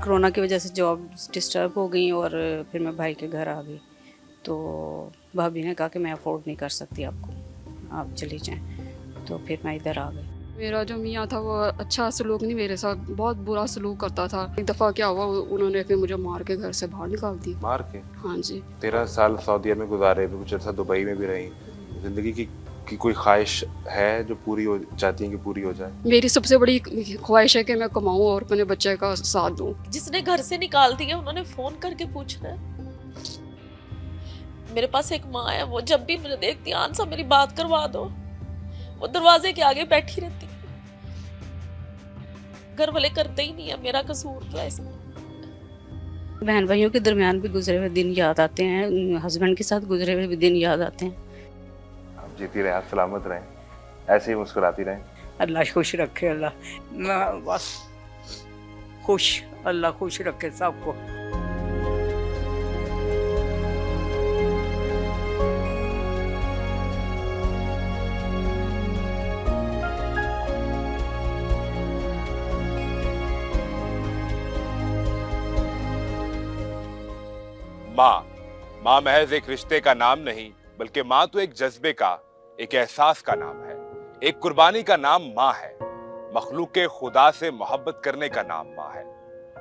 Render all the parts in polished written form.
Corona की वजह से जॉब डिस्टर्ब हो गई और फिर मैं भाई के घर आ गई। तो भाभी ने कहा कि मैं अफोर्ड नहीं कर सकती आपको, आप चली जाएं। तो फिर मैं इधर आ गई। मेरा जो मियाँ था वो अच्छा सलूक नहीं, मेरे साथ बहुत बुरा सलूक करता था। एक दफ़ा क्या हुआ, उन्होंने फिर मुझे मार के घर से बाहर निकाल दी। मार के? हाँ जी। 13 साल सऊदीया में गुजारे, फिर कुछ अर्सा दुबई में भी रही। जिंदगी की कोई ख्वाहिश है जो पूरी हो चाहती है कि पूरी हो जाए? मेरी सबसे बड़ी ख्वाहिश है कि मैं कमाऊँ और अपने बच्चे का साथ दूँ। जिसने घर से निकाल दिया उन्होंने फोन करके पूछना है। मेरे पास एक माँ है, वो जब भी मुझे देखती है, आंसा मेरी बात करवा दो, वो दरवाजे के आगे बैठी रहती है। घर वाले करते ही नहीं है, मेरा कसूर क्या है इसमें? बहन भाइयों के दरमियान भी गुजरे हुए दिन याद आते हैं, हस्बैंड के साथ गुजरे हुए भी दिन याद आते हैं। आप जीती रहें, आप सलामत रहें, ऐसे ही मुस्कुराती रहें। अल्लाह खुश रखे, अल्लाह मैं बस खुश, अल्लाह खुश रखे सबको। माँ, माँ महज एक रिश्ते का नाम नहीं, बल्कि माँ तो एक जज्बे का, एक एहसास का नाम है। एक कुर्बानी का नाम माँ है। मखलूक खुदा से मोहब्बत करने का नाम माँ है।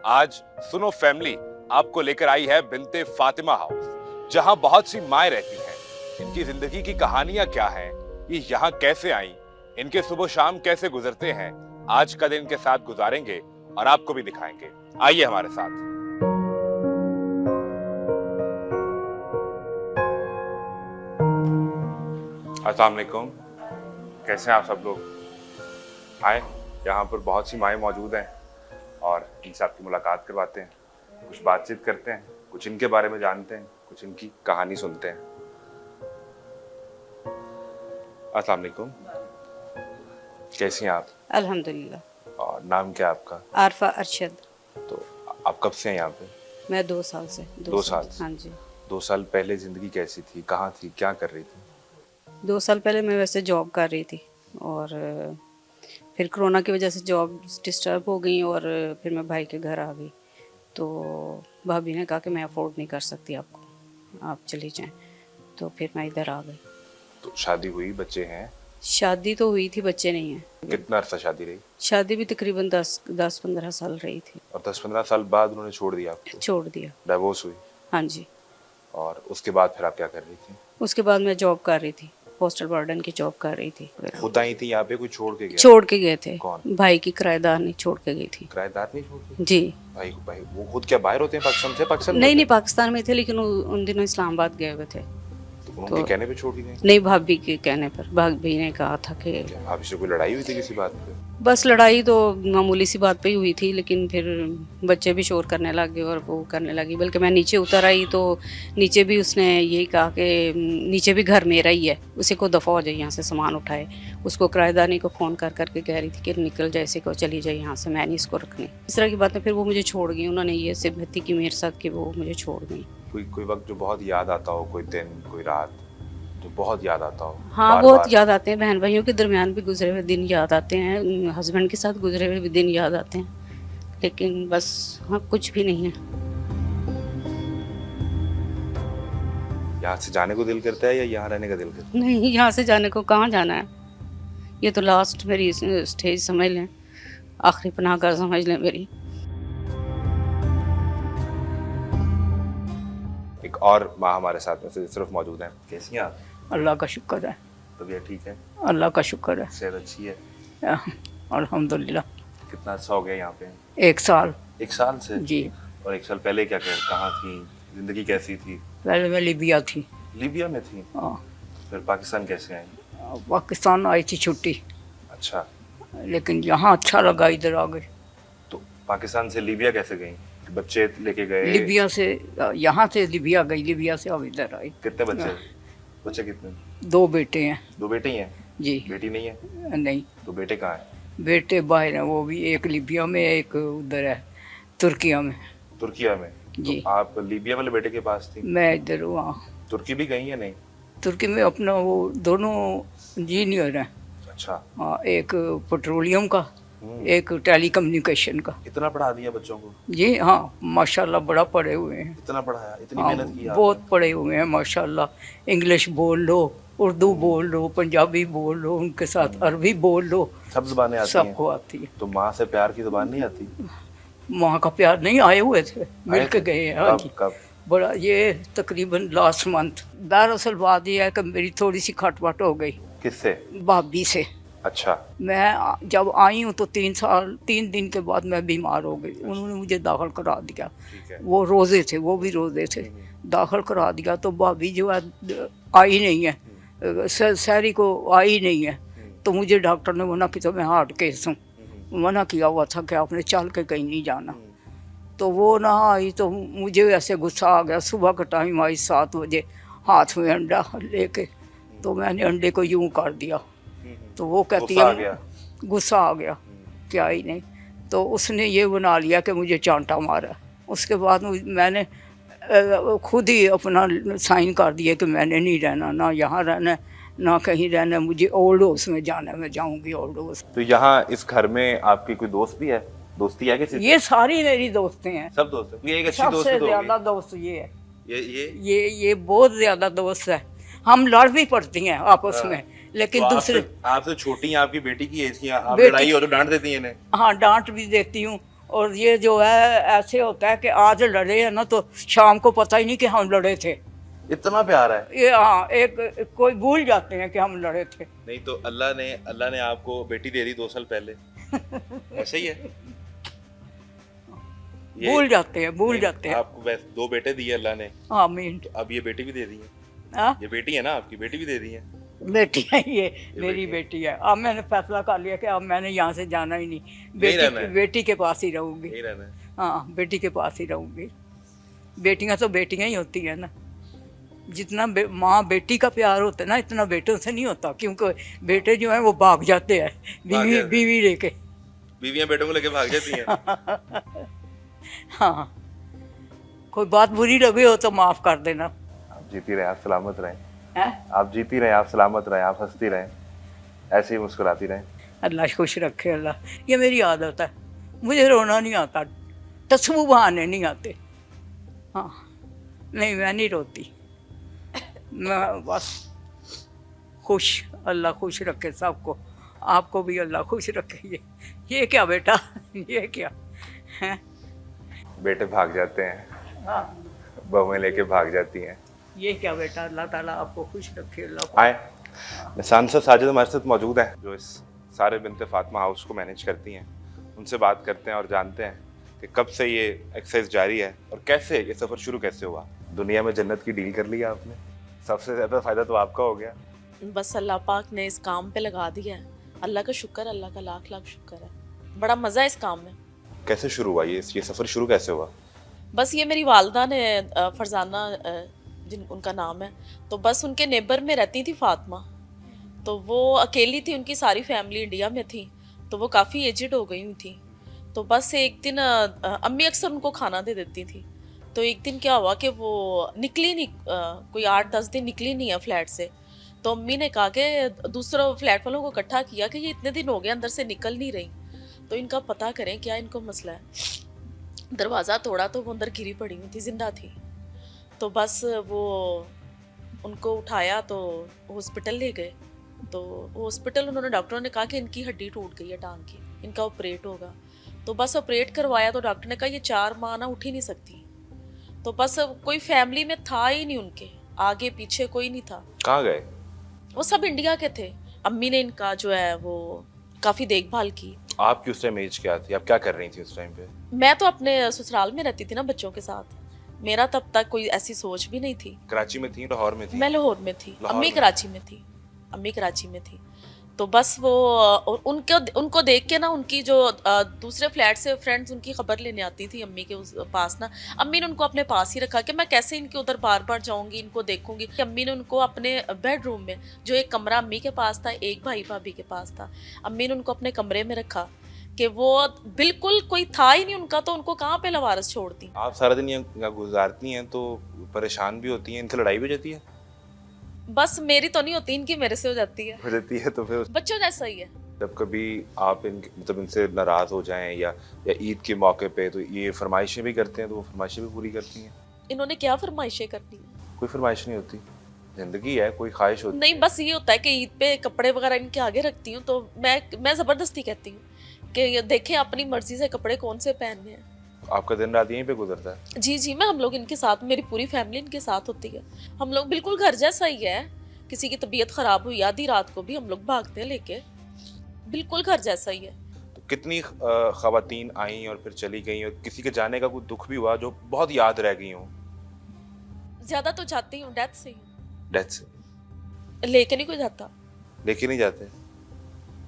आज सुनो फैमिली आपको लेकर आई है बिनते फातिमा हाउस, जहां बहुत सी माएँ रहती हैं। इनकी जिंदगी की कहानियां क्या हैं, ये यहाँ कैसे आई, इनके सुबह शाम कैसे गुजरते हैं, आज का दिन इनके साथ गुजारेंगे और आपको भी दिखाएंगे। आइए हमारे साथ। अस्सलाम वालेकुम, कैसे हैं आप सब लोग? आए, यहाँ पर बहुत सी माएँ मौजूद हैं और इनसे आपकी मुलाकात करवाते हैं, कुछ बातचीत करते हैं, कुछ इनके बारे में जानते हैं, कुछ इनकी कहानी सुनते हैं। अस्सलाम वालेकुम, कैसी हैं आप? अल्हम्दुलिल्लाह। और नाम क्या है आपका? आरफा अरशद। तो आप कब से हैं यहाँ पे? मैं 2 साल से। 2 साल से? हाँ जी। 2 साल पहले जिंदगी कैसी थी, कहाँ थी, क्या कर रही थी? 2 साल पहले मैं वैसे जॉब कर रही थी और फिर कोरोना की वजह से जॉब डिस्टर्ब हो गई और फिर मैं भाई के घर आ गई। तो भाभी ने कहा कि मैं अफोर्ड नहीं कर सकती आपको, आप चली जाएं। तो फिर मैं इधर आ गई। तो शादी हुई, बच्चे हैं? शादी तो हुई थी, बच्चे नहीं हैं। कितना अरसा शादी रही? शादी भी तकरीबन 10-15 साल रही थी। और 10-15 साल बाद उन्होंने छोड़ दिया आपको? छोड़ दिया। डाइवोर्स हुई? हाँ जी। और उसके बाद फिर आप क्या कर रही थी? उसके बाद मैं जॉब कर रही थी, पोस्टल वार्डन की जॉब कर रही थी। खुद आई थी यहाँ पे, कोई छोड़ के गया? छोड़ के गए थे। कौन? भाई की किराएदार नहीं छोड़ के गई थी। किराएदार नहीं छोड़ के? जी। भाई वो खुद क्या बाहर होते हैं, पाकिस्तान से? पाकिस्तान में नहीं होते नहीं, पाकिस्तान में थे लेकिन उन दिनों इस्लामाबाद गए हुए थे। हैं? तो उनके कहने पे छोड़ के गए? नहीं, भाभी के कहने पर। भाभी ने कहा था कि क्या भाभी से कोई लड़ाई हुई थी किसी बात पे? बस लड़ाई तो मामूली सी बात पे ही हुई थी, लेकिन फिर बच्चे भी शोर करने लगे और वो करने लगी। बल्कि मैं नीचे उतर आई तो नीचे भी उसने यही कहा कि नीचे भी घर मेरा ही है, उसे को दफ़ा हो जाए यहाँ से, सामान उठाए। उसको किराएदानी को फ़ोन कर करके कह रही थी कि निकल जाए, इसे को चली जाए यहाँ से, मैं नहीं इसको रखने। इस तरह की बातें। फिर वो मुझे छोड़ गई, उन्होंने ये सिम्पैथी की मेरे साथ कि वो मुझे छोड़ गई। कोई वक्त जो बहुत याद आता हो, कोई दिन, कोई रात जो बहुत याद आता हो? हाँ, बार बहुत बार? याद आते हैं। बहन भाइयों के दरमियान भी गुजरे हुए दिन याद आते हैं, हस्बैंड के साथ गुजरे हुए भी दिन याद आते हैं, लेकिन बस हाँ, कुछ भी नहीं है। यहाँ से जाने को दिल करता है या यहाँ रहने का दिल करता है? नहीं, यहाँ से जाने को कहाँ जाना है, ये तो लास्ट मेरी स्टेज समझ लें, आखिरी पनाहगाह समझ लें मेरी। एक और माँ हमारे साथ में सिर्फ मौजूद है। कैसी हैं आप? अल्लाह का शुक्र है, तबीयत ठीक है? अल्लाह का शुक्र है, सेहत अच्छी है? अल्हम्दुलिल्लाह। कितना अच्छा हो गया यहाँ पे? 1 साल। 1 साल से? जी। और 1 साल पहले क्या कहाँ थी, जिंदगी कैसी थी? पहले मैं लीबिया थी। लीबिया में थी? हाँ, फिर पाकिस्तान कैसे आई? पाकिस्तान आई थी छुट्टी, अच्छा। लेकिन यहाँ अच्छा लगा, इधर आ गए। तो पाकिस्तान से लीबिया कैसे गई? बच्चे लेके गए? लीबिया से यहाँ से लीबिया गई, लीबिया से अब इधर आई। कितने बच्चे? बच्चे कितने? 2 बेटे हैं। 2 बेटे ही हैं? जी। बेटी नहीं है? नहीं, तो बेटे कहाँ हैं? बेटे बाहर हैं, वो भी एक लीबिया में, एक उधर है तुर्किया में। तुर्किया में? जी। तो आप लीबिया वाले बेटे के पास थी? मैं इधर वहाँ तुर्की भी गई है? नहीं? तुर्की में अपना वो दोनों इंजीनियर हैं। अच्छा। हाँ, एक पेट्रोलियम का एक टेली कम्युनिकेशन का। इतना पढ़ा दिया बच्चों को? जी हाँ, माशाल्लाह बड़ा पढ़े हुए हैं। इतना पढ़ाया, इतनी हाँ, मेहनत की आपने? बहुत पढ़े हुए हैं माशाल्लाह। इंग्लिश बोल लो, उर्दू बोल लो, पंजाबी बोल लो, उनके साथ अरबी बोल लो, सब जुबानें आती हैं? सबको आती है। तो माँ से प्यार की जुबान नहीं आती? माँ का प्यार नहीं, आए हुए थे, मिल के गए हैं। हाँ जी, कब? बड़ा ये तकरीबन लास्ट मंथ। दरअसल बात यह है कि मेरी थोड़ी सी खटपट हो गई किससे? भाभी से। अच्छा। मैं जब आई हूँ तो 3 दिन के बाद मैं बीमार हो गई। उन्होंने मुझे दाखिल करा दिया। ठीक है। वो रोज़े थे, वो भी रोज़े थे। दाखिल करा दिया तो भाभी जो है आई नहीं है, सहरी को आई नहीं है। तो मुझे डॉक्टर ने मना किया, तो मैं हार्ट केस हूँ, मना किया हुआ था कि आपने चल के कहीं नहीं जाना। तो वो ना आई तो मुझे ऐसे गुस्सा आ गया। सुबह का टाइम आई 7 बजे, हाथ में अंडा लेके, तो मैंने अंडे को यूं कर दिया। तो वो कहती गुस्सा आ है, गया? गुस्सा आ गया, क्या ही नहीं। तो उसने ये बना लिया कि मुझे चांटा मारा। उसके बाद मैंने खुद ही अपना साइन कर दिया कि मैंने नहीं रहना, ना यहाँ रहना है, ना कहीं रहना है, मुझे ओल्ड हाउस में जाना है, मैं जाऊँगी ओल्ड हाउस। तो यहाँ इस घर में आपकी कोई दोस्त भी है? दोस्ती है किसी से? ये सारी मेरी दोस्तें हैं। सब दोस्त है? ये एक अच्छी दोस्त सबसे तो होगी। ज्यादा दोस्त ये है। ये ये बहुत ज्यादा दोस्त है। हम लड़ भी पड़ती हैं आपस में, लेकिन तो दूसरे आपसे छोटी हैं, आपकी बेटी की एज की, आप बेटी- लड़ाई हो तो डांट देती हैं इन्हें? हाँ, डांट भी देती हूँ। और ये जो है ऐसे होता है कि आज लड़े हैं ना तो शाम को पता ही नहीं कि हम लड़े थे। इतना प्यार है? ये हाँ, एक कोई भूल जाते हैं कि हम लड़े थे। नहीं तो अल्लाह ने आपको बेटी दे दी 2 साल पहले, ऐसे ही है? भूल जाते हैं। आपको वैसे 2 बेटे दिए अल्लाह ने, आमीन। अब ये बेटी भी दे दी है। हाँ, ये बेटी है ना आपकी, बेटी भी दे दी है। बेटी है ये मेरी बेटी है। अब मैंने फैसला कर लिया कि अब मैंने यहाँ से जाना ही नहीं, रहना है। बेटी के पास ही रहूँगी। यही रहना है। हाँ, बेटी के पास ही रहूँगी। बेटियाँ तो बेटियाँ ही होती हैं ना। जितना माँ बेटी का प्यार होता है ना, इतना बेटों से नहीं होता, क्योंकि बेटे जो हैं वो भाग जाते हैं बीवी लेके। बीवियां बेटों को लेके भाग जाती हैं। हाँ, कोई बात बुरी लगी हो तो माफ़ कर देना। आप जीती रहे, आप सलामत रहें। हैं? आप जीती रहें, आप सलामत रहें, आप हंसती रहें, ऐसे ही मुस्कुराती रहें। अल्लाह खुश रखे अल्लाह। ये मेरी आदत है, मुझे रोना नहीं आता, तस्बू बहाने नहीं आते। हाँ, नहीं मैं नहीं रोती, मैं बस खुश। अल्लाह खुश रखे सबको, आपको भी अल्लाह खुश रखे। ये क्या बेटा, ये क्या है? बेटे भाग जाते हैं, हाँ, बहुएं लेके भाग जाती हैं। ये क्या बेटा, अल्लाह ताला आपको खुश रखे। अल्लाह आए, निशान सर साजिद हमारे साथ मौजूद हैं, जो इस सारे बिनते फातिमा हाउस को मैनेज करती हैं। उनसे बात करते हैं और जानते हैं कि कब से ये एक्सरसाइज जारी है और कैसे ये सफ़र शुरू कैसे हुआ। दुनिया में जन्नत की डील कर लिया आपने, सबसे ज़्यादा फ़ायदा तो आपका हो गया। बस अल्लाह पाक ने इस काम पे लगा दिया है। अल्लाह का शुक्र, अल्लाह का लाख लाख शुक्र है। बड़ा मज़ा है इस काम में। कैसे शुरू हुआ ये सफ़र शुरू कैसे हुआ? बस ये मेरी वालदा ने फरजाना जिन उनका नाम है, तो बस उनके नेबर में रहती थी फातिमा। तो वो अकेली थी, उनकी सारी फैमिली इंडिया में थी, तो वो काफ़ी एजिड हो गई हुई थी। तो बस एक दिन अम्मी अक्सर उनको खाना दे देती थी। तो एक दिन क्या हुआ कि वो निकली नहीं, कोई 8-10 दिन निकली नहीं है फ्लैट से। तो अम्मी ने कहा कि दूसरों फ्लैट वालों को इकट्ठा किया कि ये इतने दिन हो गए अंदर से निकल नहीं रही, तो इनका पता करें क्या इनको मसला है। दरवाज़ा तोड़ा तो वो अंदर गिरी पड़ी हुई थी, जिंदा थी। तो बस वो उनको उठाया तो हॉस्पिटल ले गए। तो हॉस्पिटल उन्होंने, डॉक्टरों ने कहा कि इनकी हड्डी टूट गई है टांग की, इनका ऑपरेट होगा। तो बस ऑपरेट करवाया तो डॉक्टर ने कहा ये 4 माह ना उठ ही नहीं सकती। तो बस कोई फैमिली में था ही नहीं, उनके आगे पीछे कोई नहीं था। कहाँ गए? वो सब इंडिया के थे। अम्मी ने इनका जो है वो काफ़ी देखभाल की। आपकी उस टाइम एज क्या थी, आप क्या कर रही थी उस टाइम पे? मैं तो अपने ससुराल में रहती थी ना बच्चों के साथ, मेरा तब तक कोई ऐसी सोच भी नहीं थी। कराची में थी, लाहौर में थी? मैं लाहौर में थी, लाहौर अम्मी में? कराची में थी, अम्मी कराची में थी। तो बस वो उनको देख के ना, उनकी जो दूसरे फ्लैट से फ्रेंड्स उनकी खबर लेने आती थी अम्मी के उस पास ना, अम्मी ने उनको अपने पास ही रखा कि मैं कैसे इनके उधर बार बार जाऊंगी, इनको देखूंगी। अम्मी ने उनको अपने बेडरूम में, जो एक कमरा अम्मी के पास था, एक भाई भाभी के पास था, अम्मी ने उनको अपने कमरे में रखा कि वो बिल्कुल कोई था ही नहीं उनका, तो उनको कहाँ पे लवारस छोड़ती। आप सारा दिन यहाँ गुजारती हैं तो परेशान भी होती हैं, इनसे लड़ाई भी हो जाती है? बस मेरी तो नहीं होती, इनकी मेरे से हो जाती है। हो जाती है तो फिर बच्चों जैसा ही है, जब कभी आप मतलब इनसे नाराज हो जाएं या ईद के मौके पे, तो ये फरमाइशें भी करते हैं, तो वो फरमाइशें भी पूरी करती हैं? इन्होंने क्या फरमाइशें करनी है? कोई फरमाइश नहीं होती, जिंदगी है, कोई ख्वाहिश होती नहीं, बस ये होता है कि ईद पे कपड़े वगैरह इनके आगे रखती हूँ, तो मैं ज़बरदस्ती कहती हूँ कि ये देखें अपनी मर्जी से कपड़े कौन से पहनने हैं। आपका दिन रात यहीं पे गुजरता है? जी, मैं हम लोग इनके साथ, मेरी पूरी फैमिली इनके साथ होती है। हम लोग बिल्कुल घर जैसा ही है। किसी की तबीयत खराब हुई आधी रात को भी हम लोग भागते हैं लेके, बिल्कुल घर जैसा ही है। तो कितनी खवातीन आई और फिर चली गई, और किसी के जाने का कोई दुख भी हुआ जो बहुत याद रह गई हो? ज्यादा तो जाती हूँ डेथ से ही, डेथ से लेके नहीं कोई जाता। लेके नहीं जाते?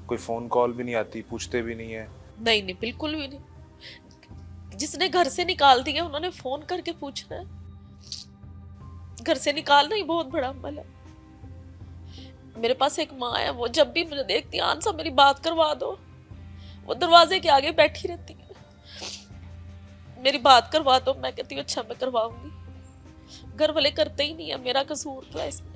कोई फोन कॉल भी नहीं आती, पूछते भी नहीं है? नहीं, बिल्कुल भी नहीं। जिसने घर से निकाल दिया उन्होंने फोन करके पूछना है। घर से निकालना ही बहुत बड़ा अमल है। मेरे पास एक माँ है, वो जब भी मुझे देखती है, आंसा मेरी बात करवा दो, वो दरवाजे के आगे बैठी रहती है, मेरी बात करवा दो। मैं कहती हूँ अच्छा मैं करवाऊंगी। घर वाले करते ही नहीं है, मेरा कसूर क्या है इसमें?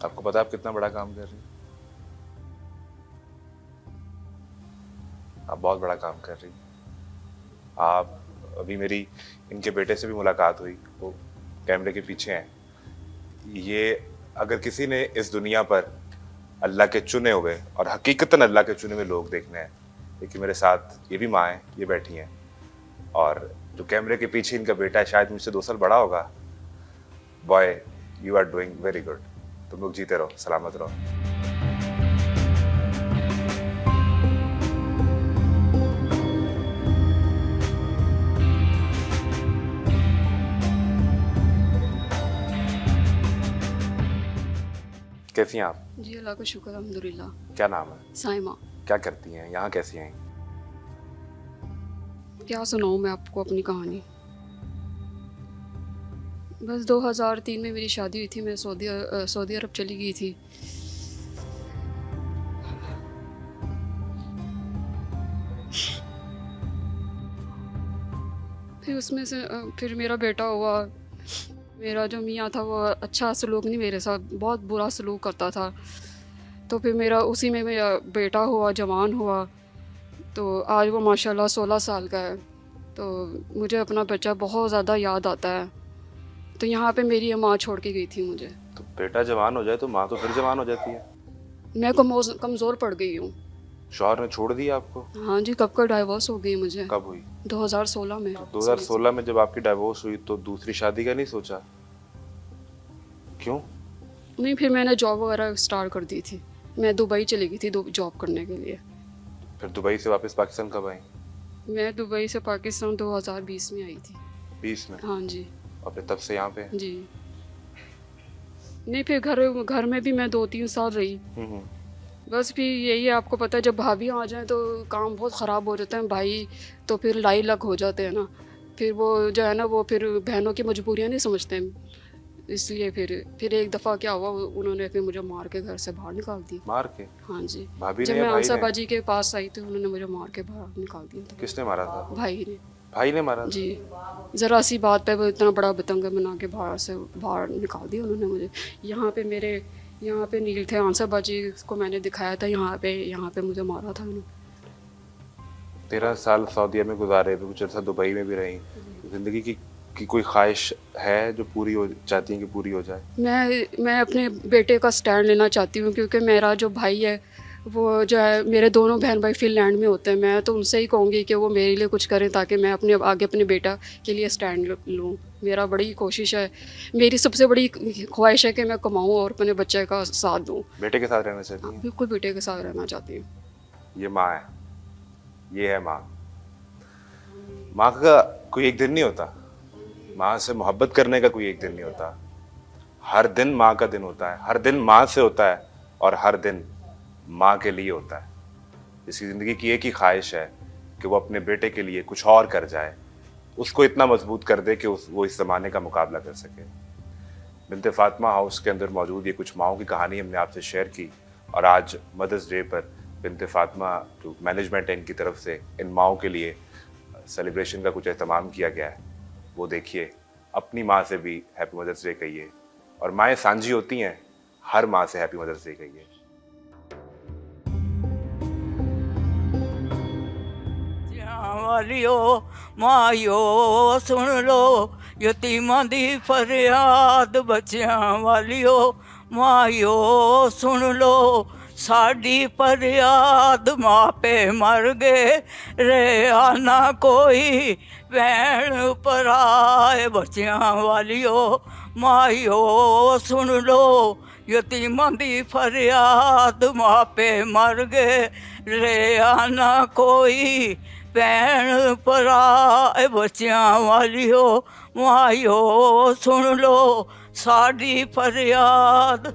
आपको पता है आप कितना बड़ा काम कर रही हैं? आप बहुत बड़ा काम कर रही हैं। आप अभी मेरी इनके बेटे से भी मुलाकात हुई, वो कैमरे के पीछे हैं। ये अगर किसी ने इस दुनिया पर अल्लाह के चुने हुए और हकीकतन अल्लाह के चुने हुए लोग देखने हैं, देखिए मेरे साथ ये भी माँ है, ये बैठी हैं, और जो कैमरे के पीछे इनका बेटा है, शायद मुझसे 2 साल बड़ा होगा। Boy, you are doing very good. तुम लोग जीते रहो, सलामत रहो। कैसी हैं आप? जी अल्लाह का शुक्र, अल्हम्दुलिल्लाह। क्या नाम है? साइमा। क्या करती हैं? यहाँ कैसी हैं? क्या सुनाऊँ मैं आपको अपनी कहानी। बस 2003 में मेरी शादी हुई थी, मैं सऊदी अरब चली गई थी। फिर उसमें से फिर मेरा बेटा हुआ। मेरा जो मियाँ था वो अच्छा सलूक नहीं मेरे साथ, बहुत बुरा सलूक करता था। तो फिर मेरा उसी में मेरा बेटा हुआ, जवान हुआ। तो आज वो माशाल्लाह 16 साल का है। तो मुझे अपना बच्चा बहुत ज़्यादा याद आता है। तो यहाँ पे मेरी माँ छोड़ के गई थी मुझे। तो बेटा जवान हो जाए तो माँ तो फिर जवान हो जाती है। मैं कमज़ोर पड़ गई हूँ। शौहर ने छोड़ दिया आपको? हाँ जी, कब का डाइवोर्स हो गई मुझे। कब हुई? 2016 में। 2016 में जब आपकी डाइवोर्स हुई तो दूसरी शादी का नहीं सोचा? क्यों? नहीं, फिर मैंने जॉब वगैरह स्टार्ट कर दी थी। मैं दुबई चली गई थी जॉब करने के लिए। फिर दुबई से वापस पाकिस्तान कब आई? मैं दुबई से पाकिस्तान 2020 में आई थी। 20 में? हाँ जी। और फिर तब से यहाँ पे? जी नहीं, फिर घर में भी मैं 2-3 साल रही। बस फिर यही है, आपको पता है जब भाभी आ जाए तो काम बहुत ख़राब हो जाता है। भाई तो फिर लाई लग हो जाते हैं ना, फिर वो जो है ना, वो फिर बहनों की मजबूरियाँ नहीं समझते हैं। इसलिए फिर एक दफ़ा क्या हुआ, उन्होंने फिर मुझे मार के घर से बाहर निकाल दिया। मार के? हाँ जी। भाभी जब ने या मैं भाई आंसा ने? बाजी के पास आई तो उन्होंने मुझे मार के बाहर निकाल दिया था। किसने मारा था? भाई ने। भाई ने मारा? जी, ज़रा सी बात पे वो इतना बड़ा बतंगा बना के बाहर निकाल दिया उन्होंने मुझे। यहाँ पे नील थे, आंसर बाजी को मैंने दिखाया था, यहाँ पे मुझे मारा था उन्होंने। 13 साल सऊदीया में गुजारे, कुछ अर्सा दुबई में भी रही। जिंदगी की कोई ख्वाहिश है जो पूरी हो चाहती हैं कि पूरी हो जाए? मैं अपने बेटे का स्टैंड लेना चाहती हूँ, क्योंकि मेरा जो भाई है वो जो है, मेरे दोनों बहन भाई फिनलैंड में होते हैं। मैं तो उनसे ही कहूँगी कि वो मेरे लिए कुछ करें ताकि मैं अपने बेटा के लिए स्टैंड लूँ। मेरा बड़ी कोशिश है, मेरी सबसे बड़ी ख्वाहिश है कि मैं कमाऊँ और अपने बच्चे का साथ दूँ। बेटे के साथ रहना चाहती हैं? बिल्कुल बेटे के साथ रहना चाहती हूँ। ये माँ है, ये है माँ। माँ का कोई एक दिन नहीं होता, माँ से मोहब्बत करने का कोई एक दिन नहीं होता। हर दिन माँ का दिन होता है, हर दिन माँ से होता है, और हर दिन माँ के लिए होता है। जिसकी ज़िंदगी की एक ही ख्वाहिश है कि वो अपने बेटे के लिए कुछ और कर जाए, उसको इतना मजबूत कर दे कि वो इस ज़माने का मुकाबला कर सके। बिन्ते फातिमा हाउस के अंदर मौजूद ये कुछ माओं की कहानी हमने आपसे शेयर की, और आज मदर्स डे पर बिन्ते फातिमा जो मैनेजमेंट है इनकी तरफ से इन माओं के लिए सेलिब्रेशन का कुछ एहतमाम किया गया है, वो देखिए। अपनी माँ से भी हैप्पी मदर्स डे कहिए, और माएँ सांझी होती हैं, हर माँ से हैप्पी मदर्स डे कहिए। ਵਾਲਿਓ ਮਾਇਓ ਸੁਣ ਲੋ ਯਤੀਮਾਂ ਦੀ ਫਰਿਆਦ ਬੱਚਿਆਂ ਵਾਲਿਓ ਮਾਇਓ ਸੁਣ ਲੋ ਸਾਡੀ ਫਰਿਆਦ ਮਾਪੇ ਮਰ ਗਏ ਰਿਹਾ ਨਾ ਕੋਈ ਭੈਣ ਭਰਾ ਬੱਚਿਆਂ ਵਾਲਿਓ ਮਾਇਓ ਸੁਣ ਲੋ ਯਤੀਮਾਂ ਦੀ ਫਰਿਆਦ ਮਾਪੇ ਮਰ ਗਏ ਰਿਹਾ ਨਾ ਕੋਈ ਭੈਣ ਭਰਾ ਬੱਚਿਆਂ ਵਾਲਿਓ ਮਾਇਓ ਸੁਣ ਲੋ ਸਾਡੀ ਫਰਿਆਦ